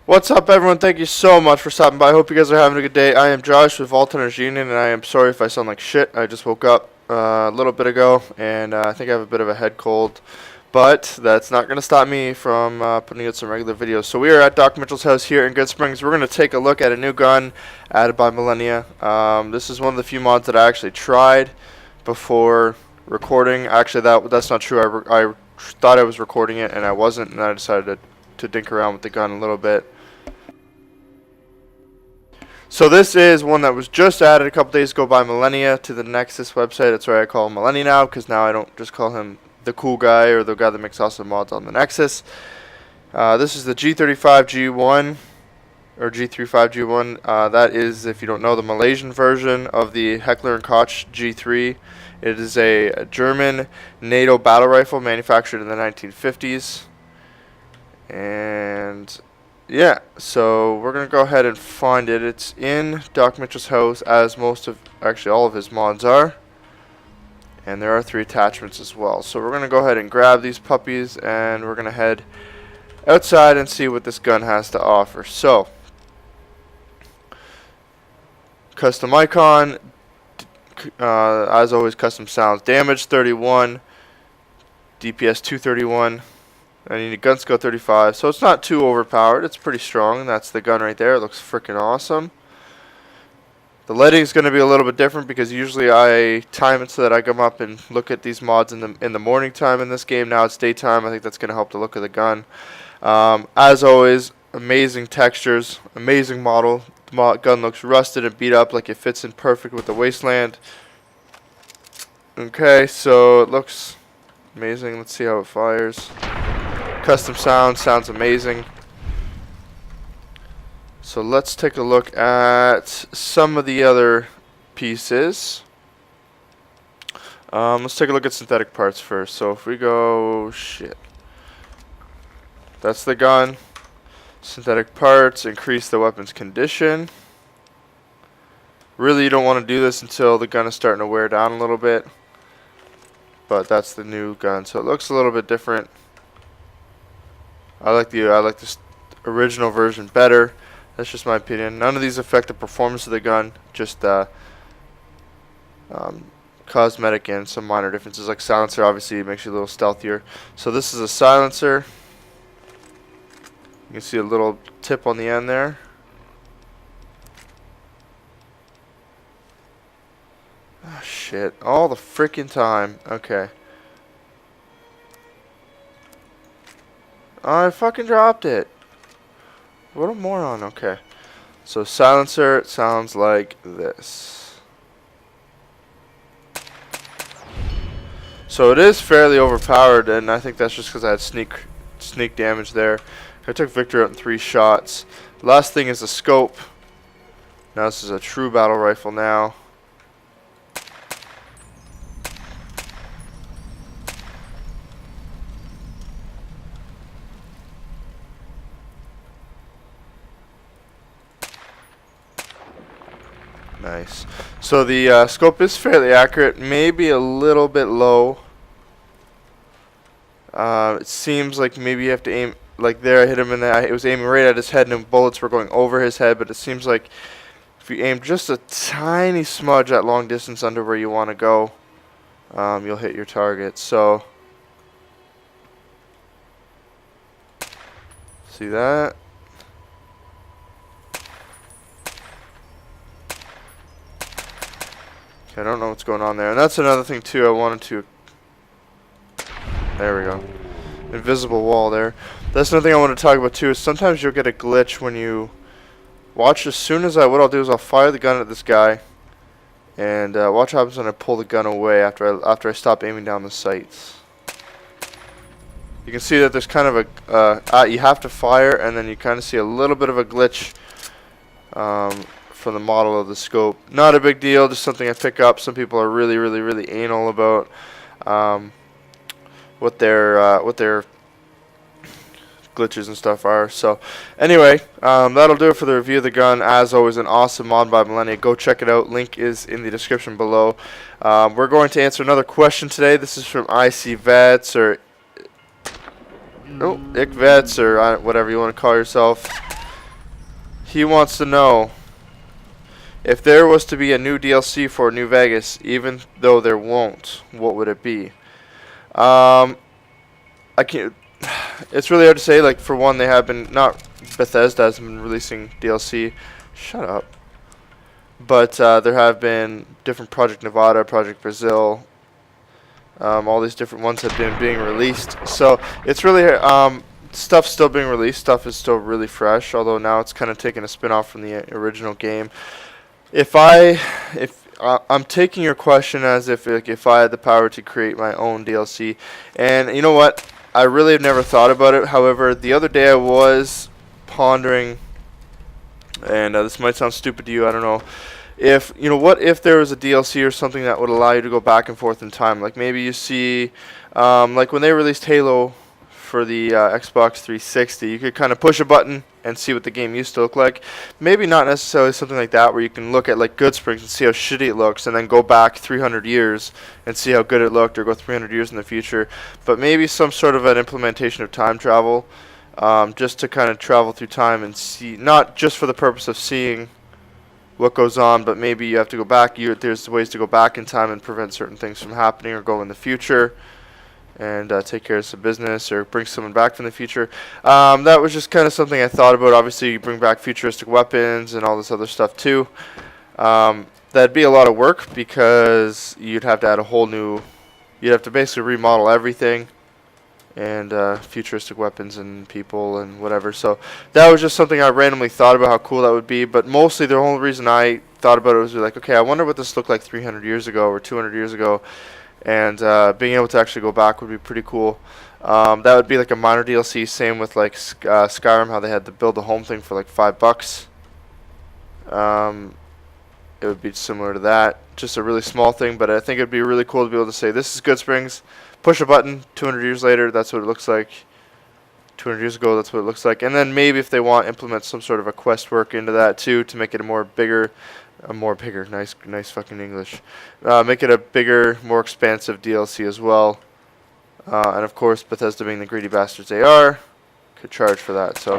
What's up, everyone? Thank you so much for stopping by. I hope you guys are having a good day. I am Josh with Vault Hunters Union, and I am sorry if I sound like shit. I just woke up a little bit ago, and I think I have a bit of a head cold. But that's not going to stop me from putting out some regular videos. So we are at Doc Mitchell's house here in Good Springs. We're going to take a look at a new gun added by Millenia. This is one of the few mods that I actually tried before recording. Actually, that's not true. I thought I was recording it, and I wasn't, and I decided to dink around with the gun a little bit. So this is one that was just added a couple days ago by Millenia to the Nexus website. That's why I call him Millenia now, because now I don't just call him the cool guy or the guy that makes awesome mods on the Nexus. This is the G35G1 or G35G1. That is, if you don't know, the Malaysian version of the Heckler Koch G3. It is a German NATO battle rifle manufactured in the 1950s. And yeah, so we're going to go ahead and find it. It's in Doc Mitchell's house, as actually all of his mods are. And there are 3 attachments as well. So we're going to go ahead and grab these puppies, and we're going to head outside and see what this gun has to offer. So, custom icon, as always, custom sounds. Damage 31, DPS 231. I need a gun skill 35, so it's not too overpowered. It's pretty strong. That's the gun right there. It looks freaking awesome. The lighting is going to be a little bit different because usually I time it so that I come up and look at these mods in the morning time in this game. Now it's daytime. I think that's going to help the look of the gun. As always, amazing textures, amazing model. The gun looks rusted and beat up, like it fits in perfect with the wasteland. Okay, so it looks amazing. Let's see how it fires. Custom sounds amazing. So let's take a look at some of the other pieces. Let's take a look at synthetic parts first. So if we go, that's the gun. Synthetic parts, increase the weapon's condition. Really, you don't want to do this until the gun is starting to wear down a little bit. But that's the new gun, so it looks a little bit different. I like this original version better. That's just my opinion. None of these affect the performance of the gun, just cosmetic and some minor differences. Like silencer, obviously, it makes you a little stealthier. So this is a silencer. You can see a little tip on the end there. Oh, shit. All the freaking time. Okay. I fucking dropped it. What a moron. Okay. So silencer, it sounds like this. So it is fairly overpowered, and I think that's just because I had sneak damage there. I took Victor out in 3 shots. Last thing is the scope. Now this is a true battle rifle now. Nice. So the scope is fairly accurate, maybe a little bit low. It seems like maybe you have to aim, like there I hit him in the, it was aiming right at his head and the bullets were going over his head, but it seems like if you aim just a tiny smudge at long distance under where you want to go, you'll hit your target. So, see that? I don't know what's going on there. And that's another thing too I wanted to... There we go. Invisible wall there. That's another thing I want to talk about too, is sometimes you'll get a glitch when you... Watch, as soon as what I'll do is I'll fire the gun at this guy. And watch what happens when I pull the gun away after I stop aiming down the sights. You can see that there's kind of a... you have to fire, and then you kind of see a little bit of a glitch. From the model of the scope. Not a big deal, just something I pick up. Some people are really anal about what their glitches and stuff are. So anyway, that'll do it for the review of the gun. As always, an awesome mod by Millenia. Go check it out. Link is in the description below. We're going to answer another question today. This is from IC Vets or IC Vets or whatever you want to call yourself. He wants to know if there was to be a new DLC for New Vegas, even though there won't, what would it be? I can't. It's really hard to say. Like, for one, they have been not Bethesda hasn't been releasing DLC. Shut up. But there have been different Project Nevada, Project Brazil. All these different ones have been being released. So it's really stuff's still being released. Stuff is still really fresh. Although now it's kind of taking a spin-off from the original game. If I'm taking your question as if I had the power to create my own DLC, and you know what, I really have never thought about it. However, the other day I was pondering, and this might sound stupid to you, I don't know. What if there was a DLC or something that would allow you to go back and forth in time? Like maybe you see, like when they released Halo for the Xbox 360, you could kind of push a button and see what the game used to look like. Maybe not necessarily something like that where you can look at like Good Springs and see how shitty it looks and then go back 300 years and see how good it looked, or go 300 years in the future. But maybe some sort of an implementation of time travel, just to kind of travel through time and see, not just for the purpose of seeing what goes on, but maybe you have to go back. There's ways to go back in time and prevent certain things from happening, or go in the future and take care of some business, or bring someone back from the future. That was just kind of something I thought about. Obviously, you bring back futuristic weapons and all this other stuff too. That'd be a lot of work because you'd have to add a whole new. You'd have to basically remodel everything, and futuristic weapons and people and whatever. So that was just something I randomly thought about how cool that would be. But mostly the only reason I thought about it was like, okay, I wonder what this looked like 300 years ago or 200 years ago. And being able to actually go back would be pretty cool. That would be like a minor DLC. Same with like Skyrim, how they had to build the home thing for like $5. It would be similar to that. Just a really small thing, but I think it'd be really cool to be able to say, this is Good Springs. Push a button, 200 years later, that's what it looks like. 200 years ago, that's what it looks like. And then maybe if they want, implement some sort of a quest work into that too, to make it nice fucking English. Make it a bigger, more expansive DLC as well. And of course, Bethesda, being the greedy bastards they are, could charge for that. So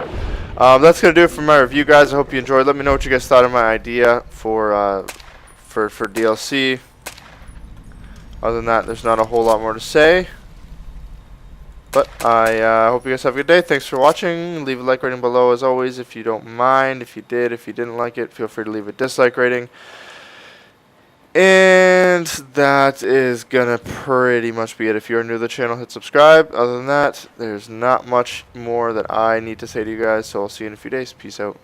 that's gonna do it for my review, guys. I hope you enjoyed. Let me know what you guys thought of my idea for DLC. Other than that, there's not a whole lot more to say. But I hope you guys have a good day. Thanks for watching. Leave a like rating below as always if you don't mind. If you didn't like it, feel free to leave a dislike rating. And that is gonna pretty much be it. If you're new to the channel, hit subscribe. Other than that, there's not much more that I need to say to you guys. So I'll see you in a few days. Peace out.